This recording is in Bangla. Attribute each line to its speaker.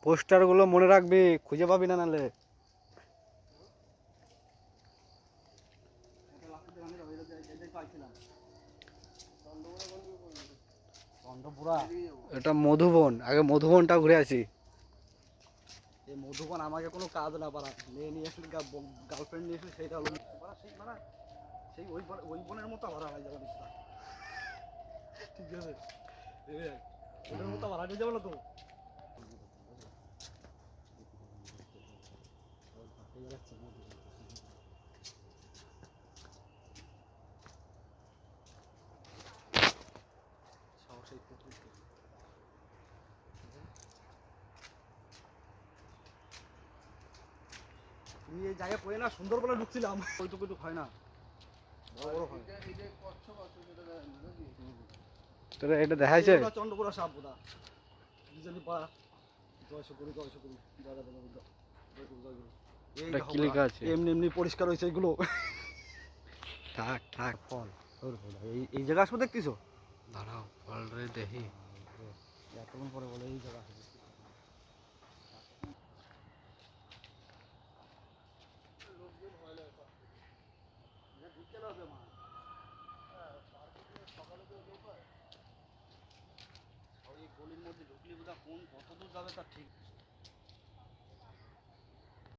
Speaker 1: পোস্টারগুলো মনে রাখবি, খুঁজে পাবি না নালে। এটা মধুবন, আগে মধুবনটা ঘুরে আসি। এই মধুবন আমাকে কোনো কাজ না পারা, মেয়ে নিয়ে আসলে গার্লফ্রেন্ড নিয়ে আসলে সেইটা হলো সেই ওই বোনের মতো ভাড়া হয়ে যাবে, ঠিক আছে? ওদের মতো ভাড়া নিয়ে যাবো না তো। তুমি এই জায়গায় পড়ে না সুন্দর বলে ঢুকছিলাম, ওইটুকু হয় না, বড় বড় হয়। তোরা এটা দেখাইছে চন্দ্রপুরা সাপ বোধা বিজলি পাড়া। জয়শ করি এমনি এমনি পরিষ্কার হয়েছে এগুলো। থাক থাক, ফল এই জায়গা আসবো দেখতেছো? দাঁড়াও ফল রে দেখি, এতক্ষণ পরে বলে এই জায়গা আসবে। গলির মধ্যে ঢুকলি বোধ কোন কত দূর যাবে তার ঠিক